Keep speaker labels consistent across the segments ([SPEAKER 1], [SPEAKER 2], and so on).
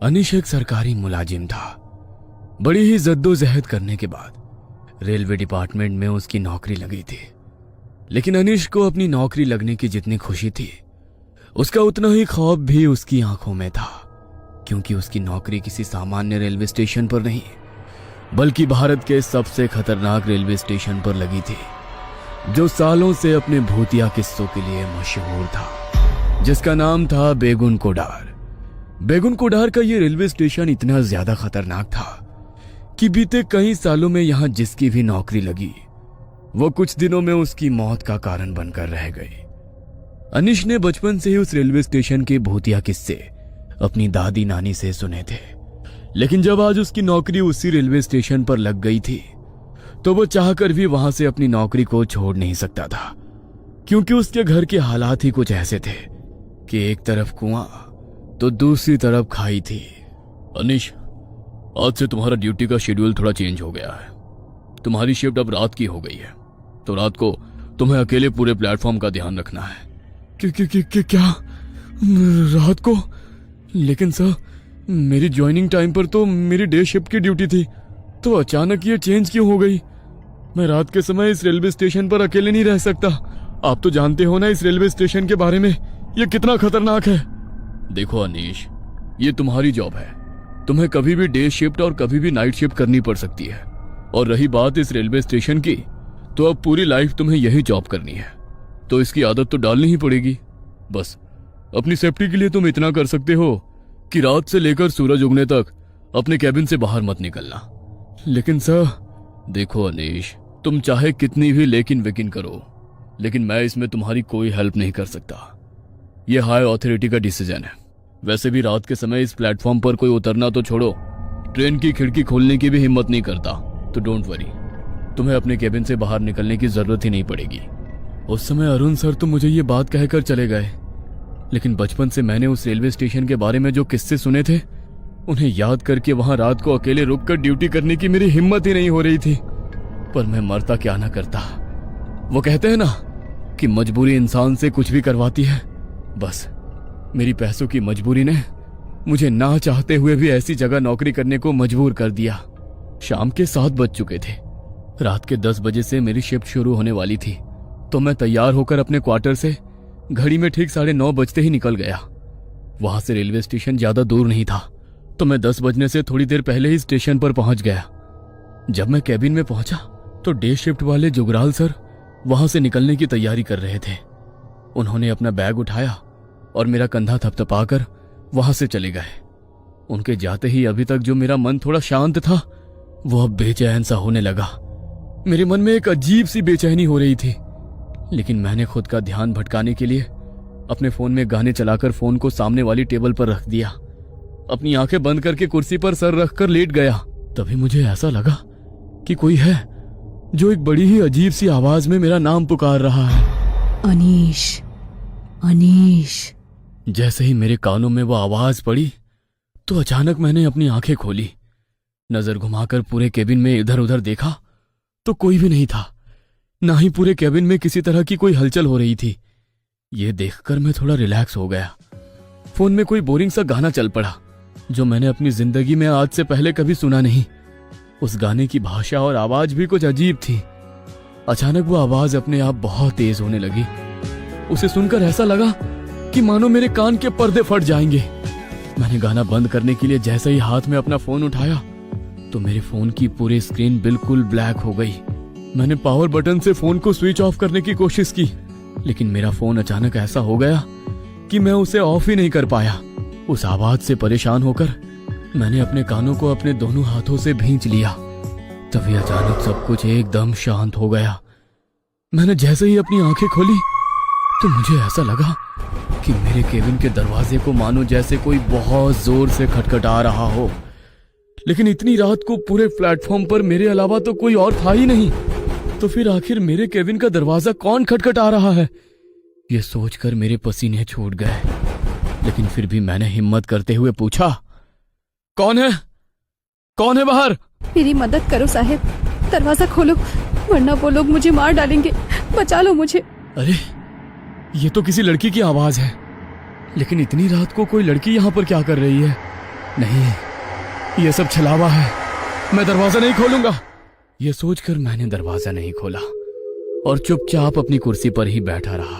[SPEAKER 1] अनिश एक सरकारी मुलाजिम था। बड़ी ही जद्दोजहद करने के बाद रेलवे डिपार्टमेंट में उसकी नौकरी लगी थी। लेकिन अनिश को अपनी नौकरी लगने की जितनी खुशी थी, उसका उतना ही खौफ भी उसकी आंखों में था, क्योंकि उसकी नौकरी किसी सामान्य रेलवे स्टेशन पर नहीं, बल्कि भारत के सबसे खतरनाक रेलवे स्टेशन पर लगी थी, जो सालों से अपने भूतिया किस्सों के लिए मशहूर था, जिसका नाम था बेगुन कोडार। बेगुन कोडार का यह रेलवे स्टेशन इतना ज्यादा खतरनाक था कि बीते कई सालों में यहां जिसकी भी नौकरी लगी, वो कुछ दिनों में उसकी मौत का कारण बनकर रह गई। अनिश ने बचपन से ही उस रेलवे स्टेशन के भूतिया किस्से अपनी दादी नानी से सुने थे, लेकिन जब आज उसकी नौकरी उसी रेलवे स्टेशन पर लग गई थी, तो वो चाहकर भी वहां से अपनी नौकरी को छोड़ नहीं सकता था, क्योंकि उसके घर के हालात ही कुछ ऐसे थे कि एक तरफ कुआं तो दूसरी तरफ खाई थी। अनिश, आज से तुम्हारा ड्यूटी का शेड्यूल थोड़ा चेंज हो गया है। तुम्हारी शिफ्ट अब रात की हो गई है, तो रात को तुम्हें अकेले पूरे प्लेटफॉर्म का ध्यान रखना है। क्या रात को? लेकिन सर, मेरी ज्वाइनिंग टाइम पर तो मेरी डे शिफ्ट की ड्यूटी थी, तो अचानक ये चेंज क्यों हो गई? मैं रात के समय इस रेलवे स्टेशन पर अकेले नहीं रह सकता। आप तो जानते हो ना इस रेलवे स्टेशन के बारे में, ये कितना खतरनाक है। देखो अनीश, ये तुम्हारी जॉब है, तुम्हें कभी भी डे शिफ्ट और कभी भी नाइट शिफ्ट करनी पड़ सकती है। और रही बात इस रेलवे स्टेशन की, तो अब पूरी लाइफ तुम्हें यही जॉब करनी है, तो इसकी आदत तो डालनी ही पड़ेगी। बस अपनी सेफ्टी के लिए तुम इतना कर सकते हो कि रात से लेकर सूरज उगने तक अपने कैबिन से बाहर मत निकलना। लेकिन सर, देखो अनीश, तुम चाहे कितनी भी लेकिन वेकिन करो, लेकिन मैं इसमें तुम्हारी कोई हेल्प नहीं कर सकता। यह हाई अथॉरिटी का डिसीजन है। वैसे भी रात के समय इस प्लेटफॉर्म पर कोई उतरना तो छोड़ो, ट्रेन की खिड़की खोलने की भी हिम्मत नहीं करता, तो डोंट वरी, तुम्हें अपने कैबिन से बाहर निकलने की जरूरत ही नहीं पड़ेगी। उस समय अरुण सर तो मुझे ये बात कहकर चले गए, लेकिन बचपन से मैंने उस रेलवे स्टेशन के बारे में जो किस्से सुने थे, उन्हें याद करके वहां रात को अकेले रुककर ड्यूटी करने की मेरी हिम्मत ही नहीं हो रही थी। पर मैं मरता क्या ना करता। वो कहते हैं ना कि मजबूरी इंसान से कुछ भी करवाती है। बस मेरी पैसों की मजबूरी ने मुझे ना चाहते हुए भी ऐसी जगह नौकरी करने को मजबूर कर दिया। शाम के 7 बज चुके थे। रात के 10 बजे से मेरी शिफ्ट शुरू होने वाली थी, तो मैं तैयार होकर अपने क्वार्टर से घड़ी में ठीक 9:30 बजते ही निकल गया। वहां से रेलवे स्टेशन ज्यादा दूर नहीं था, तो मैं 10 बजने से थोड़ी देर पहले ही स्टेशन पर पहुंच गया। जब मैं कैबिन में पहुंचा तो डे शिफ्ट वाले जुगराल सर वहां से निकलने की तैयारी कर रहे थे। उन्होंने अपना बैग उठाया और मेरा कंधा थपथपाकर वहां से चले गए। उनके जाते ही अभी तक जो मेरा मन थोड़ा शांत था, वो अब बेचैन सा होने लगा। मेरे मन में एक अजीब सी बेचैनी हो रही थी, लेकिन मैंने खुद का ध्यान भटकाने के लिए अपने फोन में गाने चलाकर फोन को सामने वाली टेबल पर रख दिया। अपनी आंखें बंद करके कुर्सी पर सर रखकर लेट गया। तभी मुझे ऐसा लगा कि कोई है जो एक बड़ी ही अजीब सी आवाज में मेरा नाम पुकार रहा है,
[SPEAKER 2] अनीश, अनीश।
[SPEAKER 1] जैसे ही मेरे कानों में वो आवाज पड़ी, तो अचानक मैंने अपनी आंखें खोली। नजर घुमाकर पूरे केबिन में इधर उधर देखा तो कोई भी नहीं था, ना ही पूरे केबिन में किसी तरह की कोई हलचल हो रही थी। ये देखकर मैं थोड़ा रिलैक्स हो गया। फोन में कोई बोरिंग सा गाना चल पड़ा, जो मैंने अपनी जिंदगी में आज से पहले कभी सुना नहीं। उस गाने की भाषा और आवाज भी कुछ अजीब थी। अचानक वो आवाज अपने आप बहुत तेज होने लगी। उसे सुनकर ऐसा लगा कि मानो मेरे कान के पर्दे फट जाएंगे। मैंने गाना बंद करने के लिए जैसे ही हाथ में अपना फोन उठाया, तो मेरे फोन की पूरी स्क्रीन बिल्कुल ब्लैक हो गई। मैंने पावर बटन से फोन को स्विच ऑफ करने की कोशिश की, लेकिन मेरा फोन अचानक ऐसा हो गया कि मैं उसे ऑफ ही नहीं कर पाया। उस आवाज से परेशान होकर मैंने अपने कानों को अपने दोनों हाथों से भींच लिया। तभी अचानक सब कुछ एकदम शांत हो गया। मैंने जैसे ही अपनी आंखें खोली, तो मुझे ऐसा लगा कि मेरे केबिन के दरवाजे को मानो जैसे कोई बहुत जोर से खटखटा रहा हो। लेकिन इतनी रात को पूरे प्लेटफॉर्म पर मेरे अलावा तो कोई और था ही नहीं। तो फिर आखिर मेरे केबिन का दरवाजा कौन खटखटा रहा है? ये सोचकर मेरे पसीने छूट गए, लेकिन फिर भी मैंने हिम्मत करते हुए पूछा, कौन है? कौन है बाहर?
[SPEAKER 2] मेरी मदद करो साहब, दरवाजा खोलो, वरना वो लोग मुझे मार डालेंगे। बचा लो मुझे।
[SPEAKER 1] अरे, ये तो किसी लड़की की आवाज है। लेकिन इतनी रात को कोई लड़की यहाँ पर क्या कर रही है? नहीं, ये सब छलावा है, मैं दरवाजा नहीं खोलूंगा। ये सोचकर मैंने दरवाजा नहीं खोला और चुपचाप अपनी कुर्सी पर ही बैठा रहा।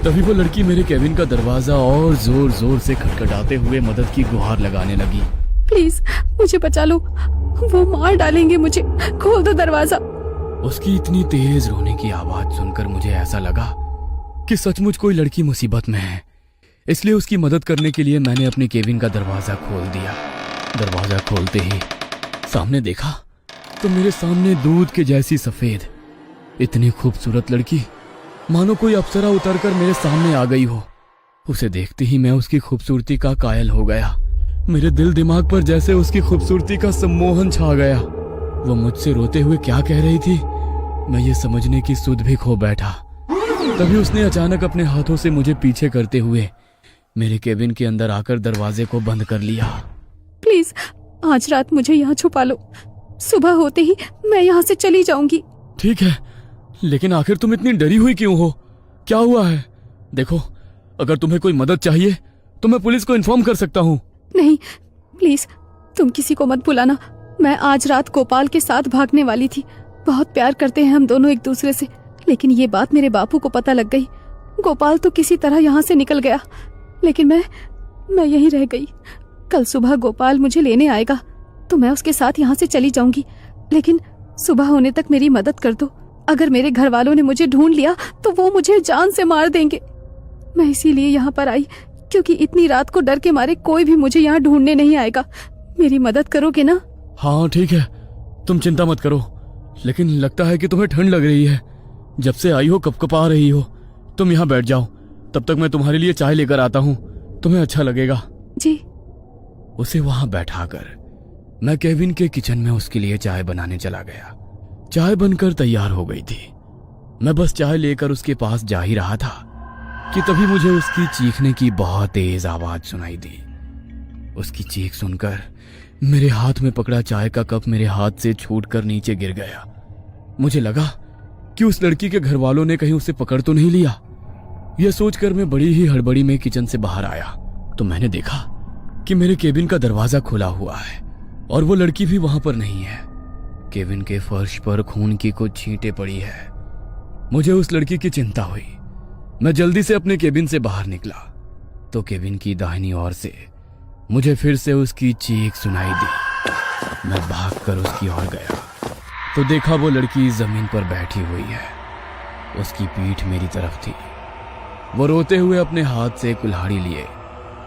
[SPEAKER 1] तभी वो लड़की मेरे केबिन का दरवाजा और जोर जोर से खटखटाते हुए मदद की गुहार लगाने लगी।
[SPEAKER 2] प्लीज मुझे बचा लो, वो मार डालेंगे मुझे, खोल दो दरवाजा।
[SPEAKER 1] उसकी इतनी तेज रोने की आवाज सुनकर मुझे ऐसा लगा कि सचमुच कोई लड़की मुसीबत में है। इसलिए उसकी मदद करने के लिए मैंने अपने केबिन का दरवाजा खोल दिया। दरवाजा खोलते ही सामने देखा तो मेरे सामने दूध के जैसी सफेद इतनी खूबसूरत लड़की, मानो कोई अप्सरा उतरकर मेरे सामने आ गई हो। उसे देखते ही मैं उसकी खूबसूरती का कायल हो गया। मेरे दिल दिमाग पर जैसे उसकी खूबसूरती का सम्मोहन छा गया। वो मुझसे रोते हुए क्या कह रही थी, मैं ये समझने की सुध भी खो बैठा। तभी उसने अचानक अपने हाथों से मुझे पीछे करते हुए मेरे केबिन के अंदर आकर दरवाजे को बंद कर लिया।
[SPEAKER 2] प्लीज आज रात मुझे यहाँ छुपा लो, सुबह होते ही मैं यहाँ से चली जाऊंगी।
[SPEAKER 1] ठीक है, लेकिन आखिर तुम इतनी डरी हुई क्यों हो? क्या हुआ है? देखो, अगर तुम्हें कोई मदद चाहिए तो मैं पुलिस को इन्फॉर्म कर सकता हूँ।
[SPEAKER 2] नहीं प्लीज, तुम किसी को मत बुलाना। मैं आज रात गोपाल के साथ भागने वाली थी। बहुत प्यार करते हैं हम दोनों एक दूसरे से, लेकिन ये बात मेरे बापू को पता लग गई। गोपाल तो किसी तरह यहाँ से निकल गया, लेकिन मैं यहीं रह गई। कल सुबह गोपाल मुझे लेने आएगा तो मैं उसके साथ यहाँ से चली जाऊंगी, लेकिन सुबह होने तक मेरी मदद कर दो। अगर मेरे घर वालों ने मुझे ढूंढ लिया तो वो मुझे जान से मार देंगे। मैं इसीलिए यहाँ पर आई, क्योंकि इतनी रात को डर के मारे कोई भी मुझे यहाँ ढूंढने नहीं आएगा। मेरी मदद करोगे ना?
[SPEAKER 1] हाँ ठीक है, तुम चिंता मत करो, लेकिन लगता है कि तुम्हें ठंड लग रही है। जब से आई हो कपकपा रही हो। तुम यहाँ बैठ जाओ, तब तक मैं तुम्हारे लिए चाय लेकर आता हूँ, तुम्हें अच्छा लगेगा।
[SPEAKER 2] जी।
[SPEAKER 1] उसे वहां बैठाकर मैं केबिन के किचन में उसके लिए चाय बनाने चला गया। चाय बनकर तैयार हो गई थी। मैं बस चाय लेकर उसके पास जा ही रहा था कि तभी मुझे उसकी चीखने की बहुत तेज आवाज सुनाई दी। उसकी चीख सुनकर मेरे हाथ में पकड़ा चाय का कप मेरे हाथ से छूटकर नीचे गिर गया। मुझे लगा कि उस लड़की के घर वालों ने कहीं उसे पकड़ तो नहीं लिया। यह सोचकर मैं बड़ी ही हड़बड़ी में किचन से बाहर आया तो मैंने देखा कि मेरे केबिन का दरवाजा खुला हुआ है और वो लड़की भी वहां पर नहीं है। केबिन के फर्श पर खून की कुछ छींटें पड़ी है। मुझे उस लड़की की चिंता हुई। मैं जल्दी से अपने केबिन से बाहर निकला तो केबिन की दाहिनी ओर से मुझे फिर से उसकी चीख सुनाई दी। मैं भागकर उसकी ओर गया तो देखा वो लड़की जमीन पर बैठी हुई है। उसकी पीठ मेरी तरफ थी। वो रोते हुए अपने हाथ से कुल्हाड़ी लिए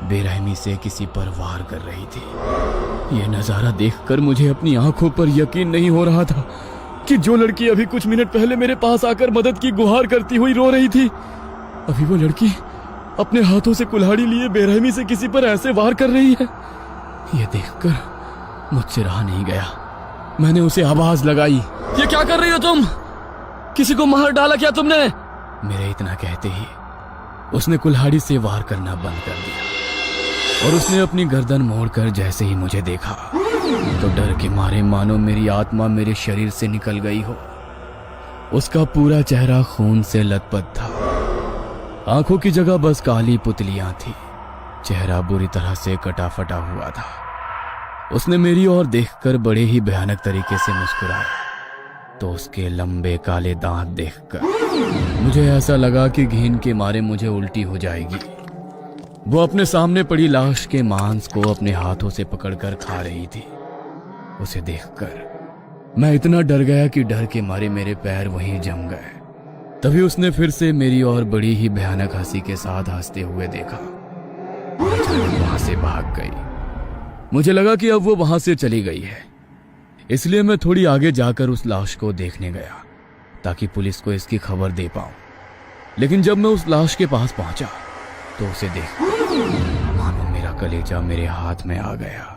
[SPEAKER 1] बेरहमी से किसी पर वार कर रही थी। यह नजारा देखकर मुझे अपनी आंखों पर यकीन नहीं हो रहा था कि जो लड़की अभी कुछ मिनट पहले मेरे पास आकर मदद की गुहार करती हुई रो रही थी, अभी वो लड़की अपने हाथों से कुल्हाड़ी लिए बेरहमी से किसी पर ऐसे वार कर रही है। यह देखकर मुझसे रहा नहीं गया। मैंने उसे आवाज लगाई, ये क्या कर रही हो तुम? किसी को मार डाला क्या तुमने? मेरे इतना कहते ही उसने कुल्हाड़ी से वार करना बंद कर दिया और उसने अपनी गर्दन मोड़कर जैसे ही मुझे देखा तो डर के मारे मानो मेरी आत्मा मेरे शरीर से निकल गई हो। उसका पूरा चेहरा खून से लथपथ था। आंखों की जगह बस काली पुतलियां थी। चेहरा बुरी तरह से कटा फटा हुआ था। उसने मेरी ओर देखकर बड़े ही भयानक तरीके से मुस्कुराया तो उसके लंबे काले दांत देखकर मुझे ऐसा लगा कि घिन के मारे मुझे उल्टी हो जाएगी। वो अपने सामने पड़ी लाश के मांस को अपने हाथों से पकड़कर खा रही थी। उसे देखकर मैं इतना डर गया कि डर के मारे मेरे पैर वहीं जम गए। तभी उसने फिर से मेरी ओर बड़ी ही भयानक हंसी के साथ हंसते हुए देखा और अचानक वहां से भाग गई। मुझे लगा कि अब वो वहां से चली गई है, इसलिए मैं थोड़ी आगे जाकर उस लाश को देखने गया ताकि पुलिस को इसकी खबर दे पाऊं। लेकिन जब मैं उस लाश के पास पहुंचा तो उसे देख मानो मेरा कलेजा मेरे हाथ में आ गया।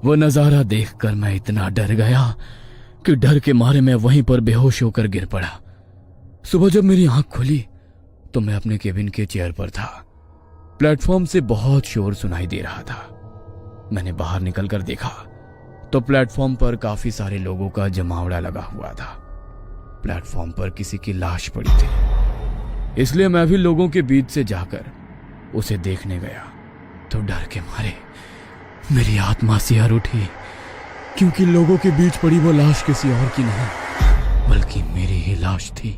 [SPEAKER 1] वो नजारा देखकर मैं इतना डर गया कि डर के मारे मैं वहीं पर बेहोश होकर गिर पड़ा। सुबह जब मेरी आंख खुली तो मैं अपने केबिन के चेयर पर था। प्लेटफॉर्म से बहुत शोर सुनाई दे रहा था। मैंने बाहर निकलकर देखा तो प्लेटफॉर्म पर काफी सारे लोगों का जमावड़ा लगा हुआ था। प्लेटफॉर्म पर किसी की लाश पड़ी थी, इसलिए मैं भी लोगों के बीच से जाकर उसे देखने गया तो डर के मारे मेरी आत्मा सिहर उठी, क्योंकि लोगों के बीच पड़ी वो लाश किसी और की नहीं बल्कि मेरी ही लाश थी।